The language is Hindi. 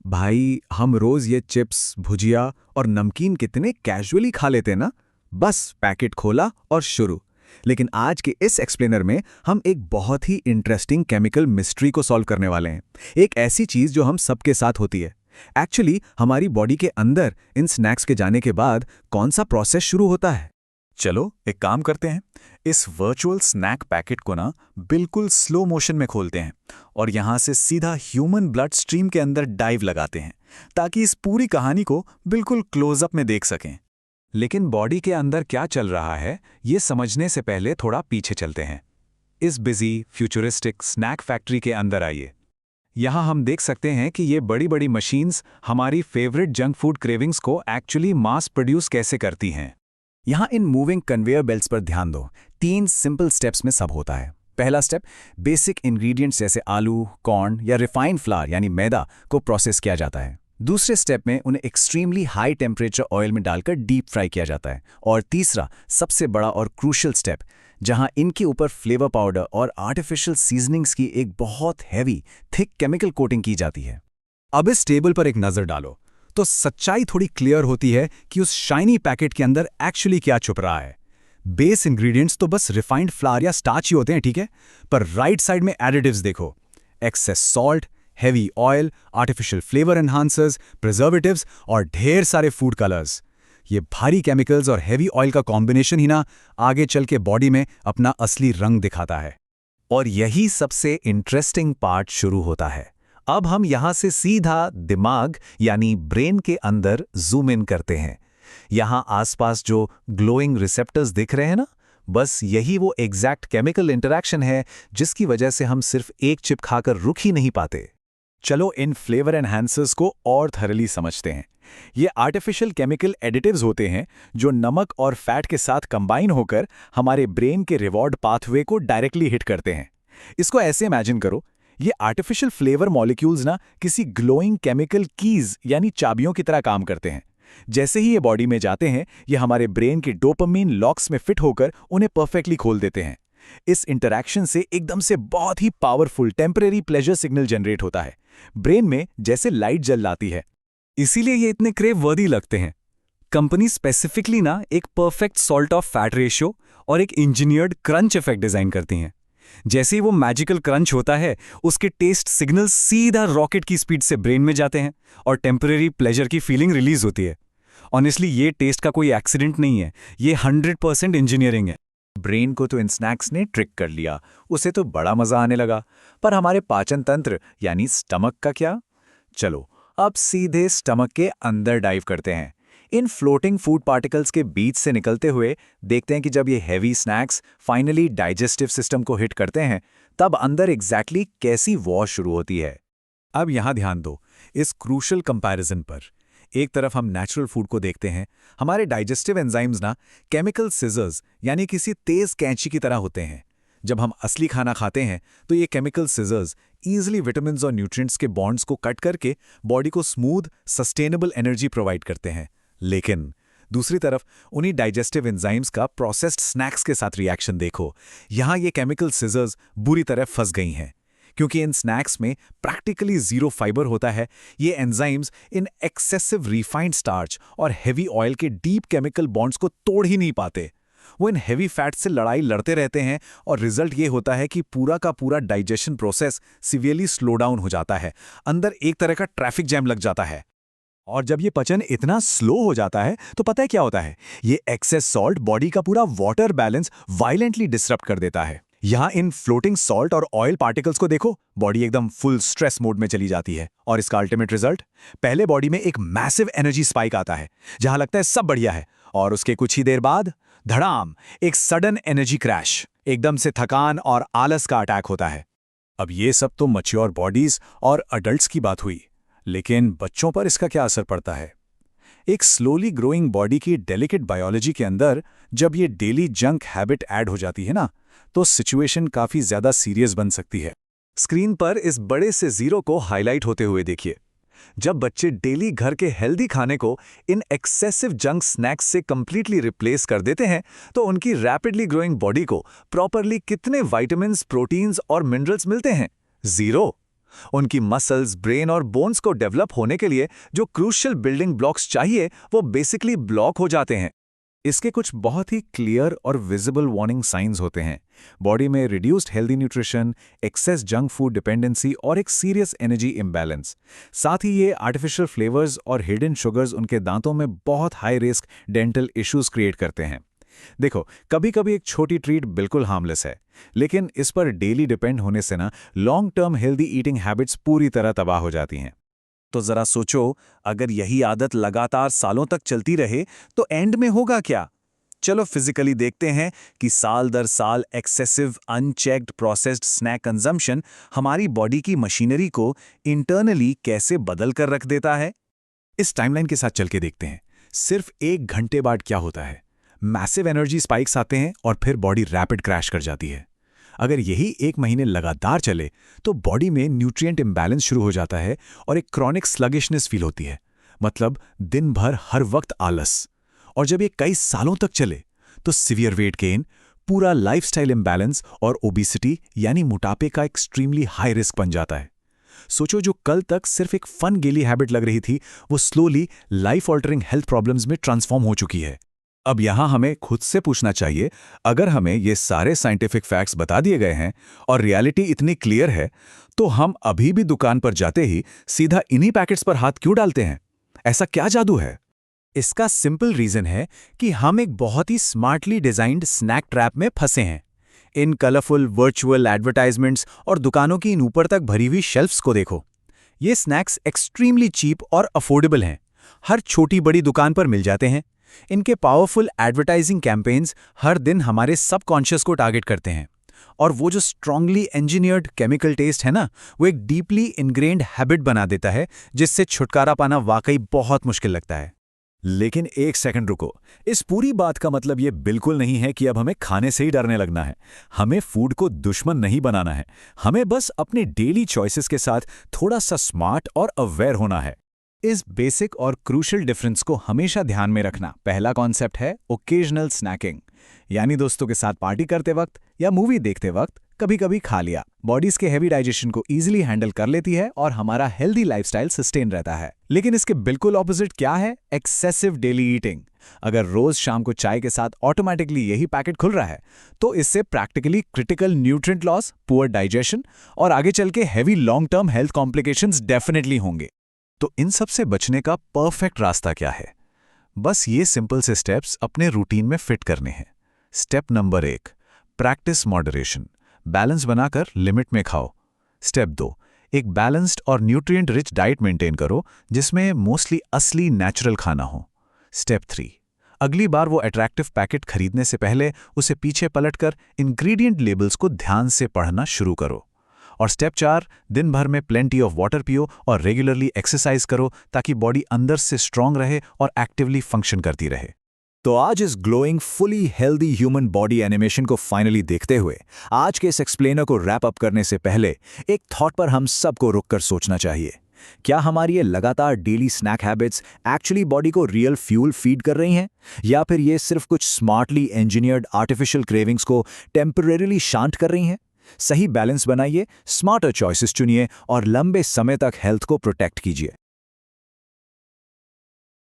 भाई हम रोज ये चिप्स, भुजिया और नमकीन कितने कैजुअली खा लेते हैं ना। बस पैकेट खोला और शुरू। लेकिन आज के इस एक्सप्लेनर में हम एक बहुत ही इंटरेस्टिंग केमिकल मिस्ट्री को सॉल्व करने वाले हैं। एक ऐसी चीज जो हम सबके साथ होती है। एक्चुअली हमारी बॉडी के अंदर इन स्नैक्स के जाने के बाद कौन सा प्रोसेस शुरू होता है। चलो एक काम करते हैं, इस वर्चुअल स्नैक पैकेट को ना बिल्कुल स्लो मोशन में खोलते हैं और यहाँ से सीधा ह्यूमन ब्लड स्ट्रीम के अंदर डाइव लगाते हैं ताकि इस पूरी कहानी को बिल्कुल क्लोजअप में देख सकें। लेकिन बॉडी के अंदर क्या चल रहा है ये समझने से पहले थोड़ा पीछे चलते हैं। इस बिजी फ्यूचरिस्टिक स्नैक फैक्ट्री के अंदर आइए। यहाँ हम देख सकते हैं कि ये बड़ी बड़ी मशीन्स हमारी फेवरेट जंक फूड क्रेविंग्स को एक्चुअली मास प्रोड्यूस कैसे करती हैं। यहाँ इन मूविंग कन्वेयर बेल्ट्स पर ध्यान दो। 3 सिंपल स्टेप्स में सब होता है। पहला स्टेप, बेसिक इंग्रेडिएंट्स जैसे आलू, कॉर्न या रिफाइंड फ्लावर यानी मैदा को प्रोसेस किया जाता है। दूसरे स्टेप में उन्हें एक्सट्रीमली हाई टेम्परेचर ऑयल में डालकर डीप फ्राई किया जाता है। और तीसरा, सबसे बड़ा और क्रूशियल स्टेप, जहां इनके ऊपर फ्लेवर पाउडर और आर्टिफिशियल सीजनिंग्स की एक बहुत हैवी थिक केमिकल कोटिंग की जाती है। अब इस टेबल पर एक नजर डालो तो सच्चाई थोड़ी क्लियर होती है कि उस शाइनी पैकेट के अंदर एक्चुअली क्या छुप रहा है। बेस इंग्रेडिएंट्स तो बस रिफाइंड फ्लावर या स्टार्च ही होते हैं, ठीक है, पर राइट साइड में एडिटिव्स देखो। Excess salt, heavy oil, artificial flavour enhancers, preservatives और ढेर सारे फूड कलर्स। ये भारी केमिकल्स और हेवी ऑयल का कॉम्बिनेशन ही ना आगे चल के बॉडी में अपना असली रंग दिखाता है। और यही सबसे इंटरेस्टिंग पार्ट शुरू होता है। अब हम यहां से सीधा दिमाग यानी ब्रेन के अंदर जूम इन करते हैं। यहां आसपास जो ग्लोइंग रिसेप्टर्स दिख रहे हैं ना, बस यही वो एग्जैक्ट केमिकल इंटरैक्शन है जिसकी वजह से हम सिर्फ एक चिप खाकर रुक ही नहीं पाते। चलो इन फ्लेवर एनहांसर्स को और थरली समझते हैं। ये आर्टिफिशियल केमिकल एडिटिव्स होते हैं जो नमक और फैट के साथ कंबाइन होकर हमारे ब्रेन के रिवॉर्ड पाथवे को डायरेक्टली हिट करते हैं। इसको ऐसे इमेजिन करो, ये आर्टिफिशियल फ्लेवर मॉलिक्यूल्स ना किसी ग्लोइंग केमिकल कीज यानी चाबियों की तरह काम करते हैं। जैसे ही ये बॉडी में जाते हैं, ये हमारे ब्रेन के डोपामाइन लॉक्स में फिट होकर उन्हें परफेक्टली खोल देते हैं। इस इंटरैक्शन से एकदम से बहुत ही powerful temporary pleasure signal generate होता है। ब्रेन में जैसे लाइट जल जाती है। इसीलिए ये इतने क्रेव वर्दी लगते हैं। कंपनी स्पेसिफिकली ना एक perfect salt of fat ratio और एक इंजीनियर्ड क्रंच इफेक्ट डिजाइन करती हैं। जैसे ही वो मैजिकल क्रंच होता है, उसके टेस्ट सिग्नल सीधा रॉकेट की स्पीड से ब्रेन में जाते हैं और टेम्परेरी प्लेजर की फीलिंग रिलीज होती है। ऑनेस्टली ये टेस्ट का कोई एक्सीडेंट नहीं है, ये 100% इंजीनियरिंग है। ब्रेन को तो इन स्नैक्स ने ट्रिक कर लिया, उसे तो बड़ा मजा आने लगा, पर हमारे पाचन तंत्र यानी स्टमक का क्या? चलो अब सीधे स्टमक के अंदर डाइव करते हैं। इन फ्लोटिंग फूड पार्टिकल्स के बीच से निकलते हुए देखते हैं कि जब ये heavy snacks finally digestive system को हिट करते हैं, तब अंदर एग्जैक्टली कैसी वॉर शुरू होती है। अब यहां ध्यान दो इस क्रूशल कंपैरिजन पर। एक तरफ हम नेचुरल फूड को देखते हैं, हमारे डाइजेस्टिव एंजाइम्स ना केमिकल सिजर्स यानी किसी तेज कैंची की तरह होते हैं। जब हम असली खाना खाते हैं तो ये केमिकल सिजर्स ईजिली विटामिन्स और न्यूट्रिएंट्स के बॉन्ड्स को कट करके बॉडी को स्मूथ सस्टेनेबल एनर्जी प्रोवाइड करते हैं। लेकिन दूसरी तरफ उन्हीं डाइजेस्टिव एंजाइम्स का प्रोसेस्ड स्नैक्स के साथ रिएक्शन देखो। यहां ये केमिकल सिजर्स बुरी तरह फंस गई हैं, क्योंकि इन स्नैक्स में प्रैक्टिकली जीरो फाइबर होता है। ये एंजाइम्स इन एक्सेसिव रिफाइंड स्टार्च और हेवी ऑयल के डीप केमिकल बॉन्ड्स को तोड़ ही नहीं पाते। वो इन हेवी फैट से लड़ाई लड़ते रहते हैं और रिजल्ट ये होता है कि पूरा का पूरा digestion process severely slow down हो जाता है। अंदर एक तरह का ट्रैफिक जैम लग जाता है। और जब ये पचन इतना स्लो हो जाता है तो पता है क्या होता है? ये एक्सेस सॉल्ट बॉडी का पूरा वाटर बैलेंस वायलेंटली डिसरप्ट कर देता है। यहां इन फ्लोटिंग सॉल्ट और ऑयल पार्टिकल्स को देखो, बॉडी एकदम फुल स्ट्रेस मोड में चली जाती है। और इसका अल्टीमेट रिजल्ट, पहले बॉडी में एक मैसिव एनर्जी स्पाइक आता है जहां लगता है सब बढ़िया है, और उसके कुछ ही देर बाद धड़ाम, एक सडन एनर्जी क्रैश, एकदम से थकान और आलस का अटैक होता है। अब ये सब तो मैच्योर बॉडीज और अडल्ट्स की बात हुई, लेकिन बच्चों पर इसका क्या असर पड़ता है? एक स्लोली ग्रोइंग बॉडी की डेलिकेट बायोलॉजी के अंदर जब ये डेली जंक हैबिट ऐड हो जाती है ना, तो सिचुएशन काफी ज्यादा सीरियस बन सकती है। स्क्रीन पर इस बड़े से जीरो को हाईलाइट होते हुए देखिए। जब बच्चे डेली घर के हेल्दी खाने को इन एक्सेसिव जंक स्नैक्स से कंप्लीटली रिप्लेस कर देते हैं, तो उनकी रैपिडली ग्रोइंग बॉडी को प्रॉपरली कितने विटामिन्स, प्रोटीन्स और मिनरल्स मिलते हैं? 0। उनकी मसल्स, ब्रेन और बोन्स को डेवलप होने के लिए जो क्रूशियल बिल्डिंग ब्लॉक्स चाहिए वो बेसिकली ब्लॉक हो जाते हैं। इसके कुछ बहुत ही क्लियर और विजिबल वार्निंग साइंस होते हैं। बॉडी में reduced healthy nutrition, excess junk food dependency और एक सीरियस एनर्जी इम्बैलेंस। साथ ही ये आर्टिफिशियल फ्लेवर्स और हिडन शुगर्स उनके दांतों में बहुत high risk dental issues create करते हैं। देखो, कभी कभी एक छोटी ट्रीट बिल्कुल हार्मलेस है, लेकिन इस पर डेली डिपेंड होने से ना long term healthy eating habits पूरी तरह तबाह हो जाती हैं। तो जरा सोचो, अगर यही आदत लगातार सालों तक चलती रहे तो एंड में होगा क्या? चलो फिजिकली देखते हैं कि साल दर साल excessive unchecked processed snack consumption हमारी बॉडी की मशीनरी को इंटरनली कैसे बदल कर रख देता है। इस टाइमलाइन के साथ चल के देखते हैं। सिर्फ 1 घंटे बाद क्या होता है? मैसिव एनर्जी स्पाइक्स आते हैं और फिर बॉडी रैपिड क्रैश कर जाती है। अगर यही 1 महीने लगातार चले तो बॉडी में न्यूट्रिएंट इम्बैलेंस शुरू हो जाता है और एक क्रॉनिक स्लगिशनेस फील होती है, मतलब दिन भर हर वक्त आलस। और जब ये कई सालों तक चले तो सीवियर वेट गेन, पूरा लाइफस्टाइल इम्बैलेंस और ओबेसिटी यानी मोटापे का एक्सट्रीमली हाई रिस्क बन जाता है। सोचो, जो कल तक सिर्फ एक फन गेली हैबिट लग रही थी वो slowly life altering health problems में ट्रांसफॉर्म हो चुकी है। अब यहां हमें खुद से पूछना चाहिए, अगर हमें ये सारे साइंटिफिक फैक्ट्स बता दिए गए हैं और रियलिटी इतनी क्लियर है, तो हम अभी भी दुकान पर जाते ही सीधा इन्हीं पैकेट्स पर हाथ क्यों डालते हैं? ऐसा क्या जादू है? इसका सिंपल रीजन है कि हम एक बहुत ही स्मार्टली डिजाइंड स्नैक ट्रैप में फंसे हैं। इन कलरफुल वर्चुअल एडवर्टाइजमेंट्स और दुकानों की इन ऊपर तक भरी हुई शेल्फ्स को देखो। ये स्नैक्स एक्सट्रीमली चीप और अफोर्डेबल हैं, हर छोटी बड़ी दुकान पर मिल जाते हैं। इनके पावरफुल एडवर्टाइजिंग कैंपेन्स हर दिन हमारे सबकॉन्शियस को टारगेट करते हैं, और वो जो स्ट्रांगली इंजीनियर्ड केमिकल टेस्ट है ना, वो एक डीपली इनग्रेन्ड हैबिट बना देता है जिससे छुटकारा पाना वाकई बहुत मुश्किल लगता है। लेकिन एक सेकंड रुको, इस पूरी बात का मतलब ये बिल्कुल नहीं है कि अब हमें खाने से ही डरने लगना है। हमें फूड को दुश्मन नहीं बनाना है, हमें बस अपने डेली चॉइसेस के साथ थोड़ा सा स्मार्ट और अवेयर होना है। इस बेसिक और क्रूशियल डिफरेंस को हमेशा ध्यान में रखना। पहला कॉन्सेप्ट है ओकेजनल स्नैकिंग, यानी दोस्तों के साथ पार्टी करते वक्त या मूवी देखते वक्त कभी कभी खा लिया। बॉडीज के हेवी डाइजेशन को इजीली हैंडल कर लेती है और हमारा हेल्दी लाइफस्टाइल सस्टेन रहता है। लेकिन इसके बिल्कुल ऑपोजिट क्या है? Excessive daily eating. अगर रोज शाम को चाय के साथ ऑटोमेटिकली यही पैकेट खुल रहा है तो इससे practically critical nutrient loss, poor digestion और आगे चल के heavy long term health complications definitely होंगे। तो इन सब से बचने का परफेक्ट रास्ता क्या है? बस ये सिंपल से स्टेप्स अपने रूटीन में फिट करने हैं। Step number 1, practice moderation. Balance बनाकर लिमिट में खाओ। स्टेप 2, एक बैलेंस्ड और न्यूट्रिएंट रिच डाइट मेंटेन करो जिसमें मोस्टली असली नेचुरल खाना हो। स्टेप 3, अगली बार वो अट्रैक्टिव पैकेट खरीदने से पहले उसे पीछे पलटकर इंग्रेडिएंट लेबल्स को ध्यान से पढ़ना शुरू करो। और स्टेप 4, दिन भर में प्लेंटी ऑफ वाटर पियो और रेगुलरली एक्सरसाइज करो ताकि बॉडी अंदर से स्ट्रांग रहे और एक्टिवली फंक्शन करती रहे। तो आज इस glowing fully healthy human body animation को फाइनली देखते हुए आज के इस एक्सप्लेनर को रैप अप करने से पहले एक थॉट पर हम सबको रुककर सोचना चाहिए। क्या हमारी ये लगातार daily snack habits actually body को रियल फ्यूल फीड कर रही हैं, या फिर ये सिर्फ कुछ स्मार्टली इंजीनियर्ड आर्टिफिशियल क्रेविंग्स को टेम्परेरीली शांत कर रही हैं? सही बैलेंस बनाइए, स्मार्टर चॉइसेस चुनिए और लंबे समय तक हेल्थ को प्रोटेक्ट कीजिए।